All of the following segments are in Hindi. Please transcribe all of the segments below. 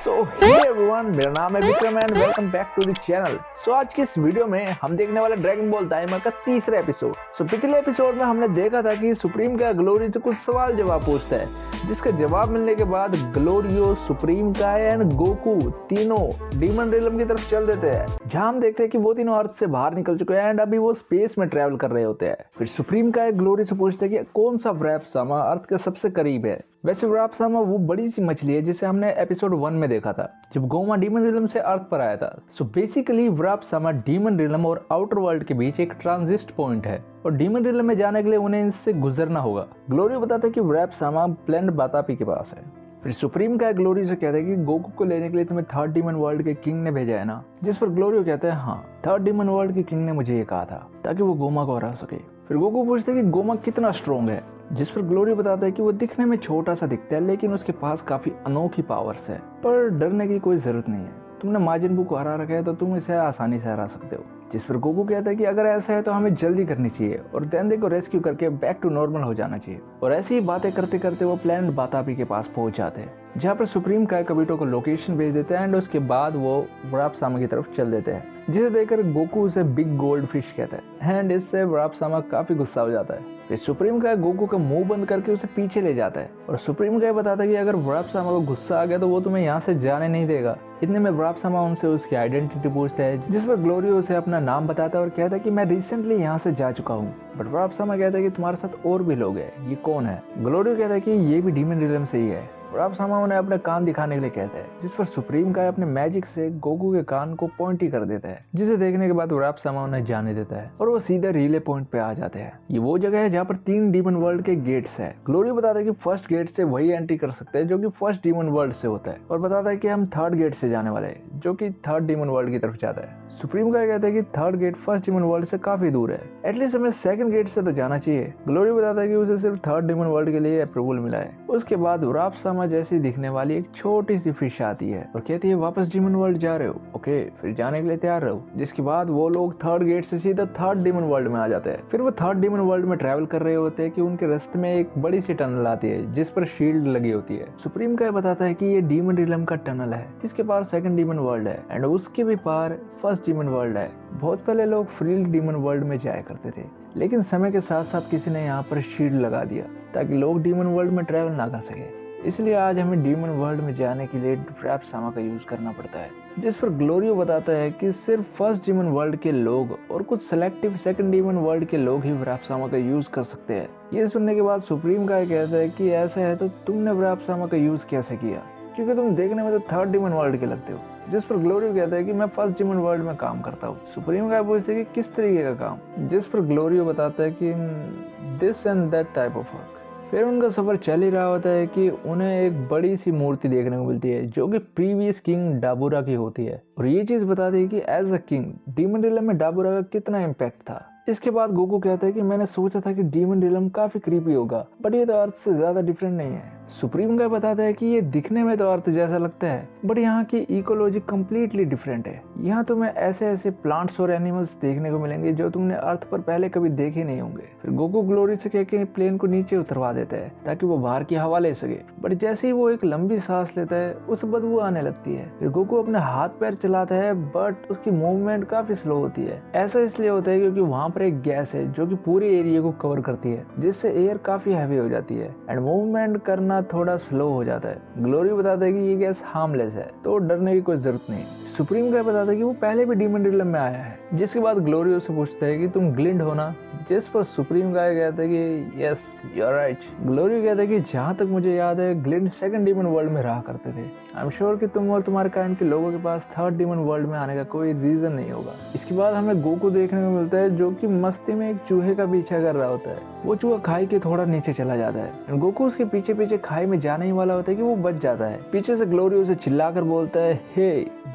सो हे एवरीवन, मेरा नाम है Vikram and welcome back to the channel. So आज की इस वीडियो में हम देखने वाले ड्रैगन बॉल टाइमर का तीसरा एपिसोड। सो पिछले एपिसोड में हमने देखा था कि सुप्रीम का ग्लोरी से कुछ सवाल जवाब पूछता है, जिसका जवाब मिलने के बाद ग्लोरियो, सुप्रीम काय एंड गोकू तीनों डीमन रिलम की तरफ चल देते हैं, जहां हम देखते हैं कि वो तीनों अर्थ से बाहर निकल चुके हैं एंड अभी वो स्पेस में ट्रैवल कर रहे होते हैं। फिर सुप्रीम काय ग्लोरी से पूछते हैं कि कौन सा व्रैप सामा अर्थ के सबसे करीब है। वैसे व्रैप सामा वो बड़ी सी मछली है जिसे हमने एपिसोड 1 में देखा था जब गोमा डीमन रिलम से अर्थ पर आया था। सो बेसिकली व्रैप सामा डीमन रिलम और आउटर वर्ल्ड के बीच एक ट्रांजिट पॉइंट है और डीमन रिलम में जाने के लिए उन्हें इससे गुजरना होगा। ग्लोरियो बताता है कि व्रैप सामा प्लेनेट बातापी के पास है। फिर सुप्रीम काय ग्लोरी से कहता है कि गोकू को लेने के लिए तुम्हें थर्ड डीमन वर्ल्ड के किंग ने भेजा है ना, जिस पर ग्लोरियो कहता है हाँ, थर्ड डीमन वर्ल्ड के किंग ने मुझे ये कहा था ताकि वो गोमा को हरा सके। फिर गोकू पूछते हैं कि गोमा कितना स्ट्रॉन्ग है, जिस पर ग्लोरी बताता है कि वो दिखने में छोटा सा दिखता है लेकिन उसके पास काफी अनोखी पावर्स है, पर डरने की कोई जरूरत नहीं है। तुमने माजिन बू को हरा रखा है तो तुम इसे आसानी से हरा सकते हो। जिस पर गोकू कहता है कि अगर ऐसा है तो हमें जल्दी करनी चाहिए और देंदे को रेस्क्यू करके बैक टू नॉर्मल हो जाना चाहिए। और ऐसी ही बातें करते करते वो प्लेनेट बातापी के पास पहुंच जाते हैं, जहाँ पर सुप्रीम काय कबीटो को लोकेशन भेज देते हैं एंड उसके बाद वो व्रैप सामा की तरफ चल देते हैं, जिसे देखकर गोकू उसे बिग गोल्ड फिश कहता है एंड इससे व्रैप सामा काफी गुस्सा हो जाता है। फिर सुप्रीम काय गोकू का मुंह बंद करके उसे पीछे ले जाता है और सुप्रीम काय बताता है कि अगर व्रैप सामा को गुस्सा आ गया तो वो तुम्हें यहाँ से जाने नहीं देगा। इतने में व्रैप सामा उनसे उसकी आइडेंटिटी पूछता है, जिस पर ग्लोरियो उसे अपना नाम बताता है और कहता है कि मैं रिसेंटली यहाँ से जा चुका हूँ। बट व्रैप सामा कहता है कि तुम्हारे साथ और भी लोग हैं, ये कौन है। ग्लोरियो कहता है कि ये भी डीमन रिलम से ही है। व्रैप सामा उन्हें अपने कान दिखाने के लिए कहता है, जिस पर सुप्रीम काय अपने मैजिक से गोकू के कान को पॉइंटी कर देता है, जिसे देखने के बाद व्रैप सामा उन्हें जाने देता है और वो सीधा रिले पॉइंट पे आ जाते हैं। ये वो जगह है जहाँ पर 3 डीमन वर्ल्ड के गेट्स है। ग्लोरी बताता है कि फर्स्ट गेट से वही एंट्री कर सकते हैं जो कि फर्स्ट डीमन वर्ल्ड से होता है, और बताता है कि हम थर्ड गेट से जाने वाले हैं जो कि थर्ड डीमन वर्ल्ड की तरफ जाता है। सुप्रीम काय कहता है कि third get first demon world से काफी दूर है, एटलीस्ट हमें सेकंड गेट से तो जाना चाहिए। ग्लोरी बताता है कि उसे सिर्फ थर्ड डीमन वर्ल्ड के लिए अप्रूवल मिला है। उसके बाद व्रैप सामा जैसी दिखने वाली एक छोटी सी फिश आती है और कहती है वापस डीमन वर्ल्ड जा रहे हो, ओके, फिर जाने के लिए तैयार रहो। जिसके बाद वो लोग थर्ड गेट से सीधा थर्ड डीमन वर्ल्ड में आ जाते हैं। फिर वो थर्ड डीमन वर्ल्ड में ट्रैवल कर रहे होते हैं कि उनके रास्ते में एक बड़ी सी टनल आती है जिस पर शील्ड लगी होती है। सुप्रीम काय बताता है कि ये डीमन रिलम का टनल है जिसके पार सेकंड डीमन वर्ल्ड है एंड उसके भी पार फर्स्ट डीमन वर्ल्ड है। बहुत पहले लोग फ्रील डीमन वर्ल्ड में जाया करते थे, लेकिन समय के साथ साथ किसी ने यहाँ पर शील्ड लगा दिया ताकि लोग डीमन वर्ल्ड में ट्रैवल ना कर सके। इसलिए आज हमें डीमन वर्ल्ड में जाने के लिए व्रैप सामा का यूज करना पड़ता है। जिस पर ग्लोरियो बताता है कि सिर्फ फर्स्ट डीमन वर्ल्ड के लोग और कुछ सेलेक्टिव सेकंड डीमन वर्ल्ड के लोग ही व्रैप सामा का यूज कर सकते हैं। ये सुनने के बाद सुप्रीम काय कहता है कि ऐसा है तो तुमने व्रैप सामा का यूज कैसे किया, क्योंकि तुम देखने में तो थर्ड डीमन वर्ल्ड के लगते हो। जिस पर ग्लोरियो कहता है कि मैं फर्स्ट डीमन वर्ल्ड में काम करता हूँ। सुप्रीम काय पूछते हैं कि किस तरीके का काम, जिस पर ग्लोरियो बताता है कि this and that type of work. फिर उनका सफर चल ही रहा होता है कि उन्हें एक बड़ी सी मूर्ति देखने को मिलती है जो कि प्रीवियस किंग डाबूरा की होती है, और ये चीज बताती है कि as a king demon realm में डाबूरा का कितना इम्पैक्ट था। इसके बाद गोकू कहता है कि मैंने सोचा था कि डीमन रिलम काफी क्रीपी होगा, बट ये तो अर्थ से ज्यादा डिफरेंट नहीं है। सुप्रीम काय बताता है कि ये दिखने में तो अर्थ जैसा लगता है, बट यहाँ की इकोलॉजी कम्प्लीटली डिफरेंट है। यहाँ तुम्हें ऐसे ऐसे प्लांट्स और एनिमल्स देखने को मिलेंगे जो तुमने अर्थ पर पहले कभी देखे नहीं होंगे। फिर गोकू ग्लोरी से कह के प्लेन को नीचे उतरवा देता है ताकि वो बाहर की हवा ले सके, बट जैसे ही वो एक लंबी सांस लेता है उसे बदबू आने लगती है। फिर गोकू अपने हाथ पैर चलाता है बट उसकी मूवमेंट काफी स्लो होती है। ऐसा इसलिए होता है क्योंकि वहाँ पर एक गैस है जो कि पूरे एरिया को कवर करती है, जिससे एयर काफी हैवी हो जाती है एंड मूवमेंट करना थोड़ा स्लो हो जाता है। ग्लोरी बताता है कि ये गैस हार्मलेस है तो डरने की कोई जरूरत नहीं। सुप्रीम काय बताता है कि वो पहले भी डीमन रिलम में आया है। जिसके बाद ग्लोरियो से पूछता है कि तुम ग्लिंड हो ना, जिस पर सुप्रीम काय कहता है कि यस यू आर राइट। ग्लोरियो कहता है कि जहाँ तक मुझे याद है ग्लिंड सेकंड डीमन वर्ल्ड में रहा करते थे। आई एम श्योर कि तुम और तुम्हारे काइंड के लोगों के पास थर्ड डीमन वर्ल्ड में आने का कोई रीजन नहीं होगा। इसके बाद हमें गोकू देखने को मिलता है जो कि मस्ती में एक चूहे का पीछा कर रहा होता है। वो चूहा खाई के थोड़ा नीचे चला जाता है। गोकू उसके पीछे पीछे खाई में जाने ही वाला होता है कि वो बच जाता है। पीछे से ग्लोरियो उसे चिल्लाकर बोलता है, हे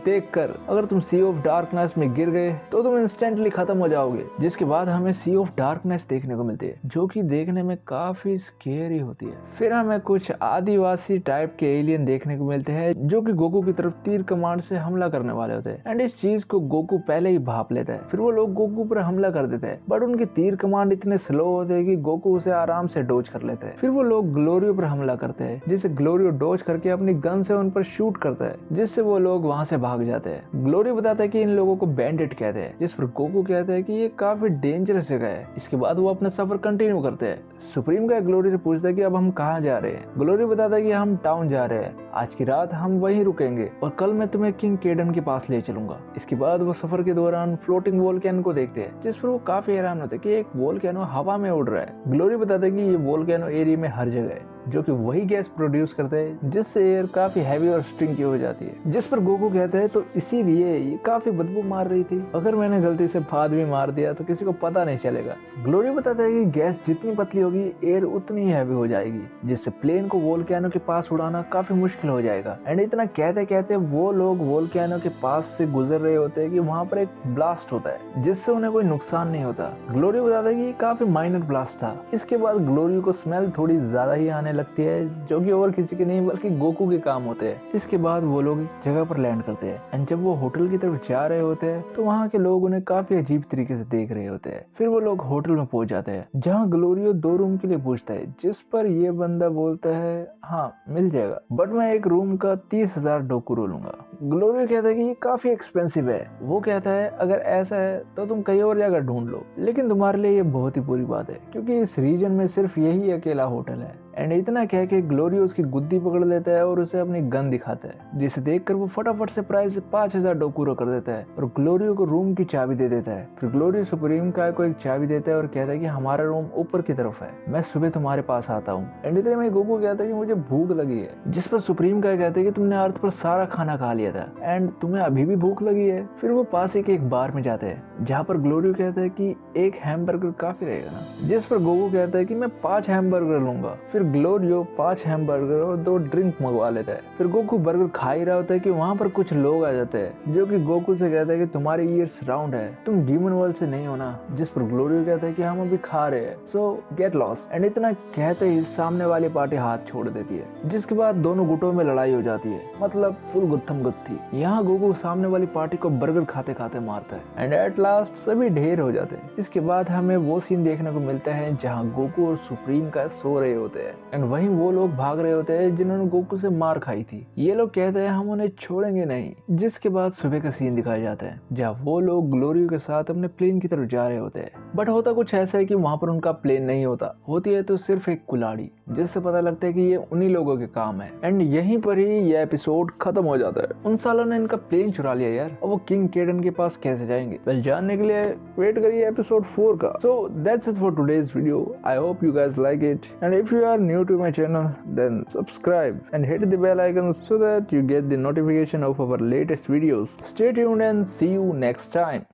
देख कर, अगर तुम सी ऑफ डार्कनेस में गिर गए तो तुम इंस्टेंटली खत्म हो जाओगे। जिसके बाद हमें सी ऑफ डार्कनेस देखने को मिलती है जो कि देखने में काफी स्केरी होती है। फिर हमें कुछ आदिवासी टाइप के एलियन देखने को मिलते हैं जो कि गोकू की तरफ तीर कमांड से हमला करने वाले होते हैं एंड इस चीज को गोकू पहले ही भाप लेता है। फिर वो लोग गोकू पर हमला कर देते हैं, बट उनके तीर कमांड इतने स्लो होते हैं कि कि गोकू उसे आराम से डोज कर लेते हैं। फिर वो लोग ग्लोरियो पर हमला करते हैं, जिसे ग्लोरियो डोज करके अपनी गन से उन पर शूट करता है, जिससे वो लोग वहाँ से भाग जाते हैं। ग्लोरियो बताता है कि इन लोगों को बैंडिट कहते हैं, जिस पर गोकू कहता है कि ये काफी डेंजरस जगह है। इसके बाद वो अपना सफर कंटिन्यू करते हैं। सुप्रीम का ग्लोरी से पूछता है कि अब हम कहाँ जा रहे हैं। ग्लोरी बताता है कि हम टाउन जा रहे हैं, आज की रात हम वहीं रुकेंगे और कल मैं तुम्हें किंग केडन के पास ले चलूंगा। इसके बाद वो सफर के दौरान फ्लोटिंग वोल्केनो को देखते हैं, जिस पर वो काफी हैरान होते हैं कि एक वोल्केनो हवा में उड़ रहा है। ग्लोरी बताता है कि ये वोल्केनो एरिया में हर जगह है, जो कि वही गैस प्रोड्यूस करते हैं जिससे एयर काफी हैवी और स्टिंकी हो जाती है। जिस पर गोकू कहते हैं तो इसीलिए ये काफी बदबू मार रही थी, अगर मैंने गलती से फाद भी मार दिया तो किसी को पता नहीं चलेगा। ग्लोरी बताता है कि गैस जितनी पतली होगी एयर उतनी हैवी हो जाएगी, जिससे प्लेन को वोल्केनो के पास उड़ाना काफी मुश्किल हो जाएगा। एंड इतना कहते कहते वो लोग वोल्केनो के पास से गुजर रहे होते हैं कि वहाँ पर एक ब्लास्ट होता है, जिससे उन्हें कोई नुकसान नहीं होता। ग्लोरी बताता है कि काफी माइनर ब्लास्ट था। इसके बाद ग्लोरी को स्मेल थोड़ी ज्यादा ही आने लगती है, जो कि और किसी के नहीं बल्कि गोकू के काम होते हैं। इसके बाद वो लोग एक जगह पर लैंड करते हैं एंड जब वो होटल की तरफ जा रहे होते हैं तो वहाँ के लोग उन्हें काफी अजीब तरीके से देख रहे होते हैं। फिर वो लोग होटल में पहुंच जाते हैं, जहाँ ग्लोरियो 2 रूम के लिए पूछता है, जिस पर ये बंदा बोलता है हाँ मिल जाएगा, बट मैं एक रूम का 30,000 डोकुरो लूंगा। ग्लोरियो कहता है कि ये काफी एक्सपेंसिव है। वो कहता है अगर ऐसा है तो तुम कहीं और जगह ढूंढ लो, लेकिन तुम्हारे लिए ये बहुत ही बुरी बात है क्योंकि इस रीजन में सिर्फ यही अकेला होटल है। एंड इतना कह के ग्लोरियो उसकी गुद्दी पकड़ लेता है और उसे अपनी गन दिखाता है, जिसे देखकर वो फटाफट से प्राइस 5,000 डोकुरो कर देता है और ग्लोरियो को रूम की चाबी दे देता है। फिर ग्लोरियो सुप्रीम काय को एक चाबी देता है और कहता है कि हमारा रूम ऊपर की तरफ है, मैं सुबह तुम्हारे पास आता हूँ। एंड इतने में गोकू कहता है कि मुझे भूख लगी है, जिस पर सुप्रीम काय कहते हैं कि तुमने अर्थ पर सारा खाना खा लिया था एंड तुम्हें अभी भी भूख लगी है। फिर वो पास ही के एक बार में जाते हैं, जहाँ पर ग्लोरियो कहता है कि एक हैमबर्गर काफी रहेगा ना, जिस पर गोकू कहता है कि मैं 5 हैमबर्गर लूंगा। फिर ग्लोरियो 5 हैमबर्गर और 2 ड्रिंक मंगवा लेता है। फिर गोकू बर्गर खा ही रहा होता है कि वहाँ पर कुछ लोग आ जाते हैं, जो कि गोकू से कहता है कि तुम्हारे ईयर्स राउंड है, तुम डीमन वर्ल्ड से नहीं हो ना। जिस पर ग्लोरियो कहता है कि हम अभी खा रहे हैं, सो गेट लॉस्ट। एंड इतना कहते ही सामने वाली पार्टी हाथ छोड़ देती है, जिसके बाद दोनों गुटों में लड़ाई हो जाती है, मतलब फुल गुत्थम गुत्थी। यहाँ गोकू सामने वाली पार्टी को बर्गर खाते खाते मारता है एंड एट लास्ट सभी ढेर हो जाते हैं। इसके बाद हमें वो सीन देखने को मिलता है जहाँ गोकू और सुप्रीम का सो रहे होते हैं एंड वहीं वो लोग भाग रहे होते हैं जिन्होंने गोकू से मार खाई थी। ये लोग कहते हैं हम उन्हें छोड़ेंगे नहीं। जिसके बाद सुबह का सीन दिखाया जाता है, जहाँ वो लोग ग्लोरियो के साथ अपने प्लेन की तरफ जा रहे होते हैं, बट होता कुछ ऐसा है कि वहाँ पर उनका प्लेन नहीं होता, होती है तो सिर्फ एक कुल्हाड़ी, जिससे पता लगता है कि ये उन्हीं लोगों के काम है। एंड यहीं पर ही ये एपिसोड खत्म हो जाता है। उन सालों ने इनका प्लेन चुरा लिया यार, और वो किंग केडन के पास कैसे जाएंगे? वेल जानने के लिए वेट करिए एपिसोड 4 का। So that's it for today's video. I hope you guys like it and if you are new to my channel then subscribe and hit the bell icon so that you get the notification of our latest videos. Stay tuned and see you next time.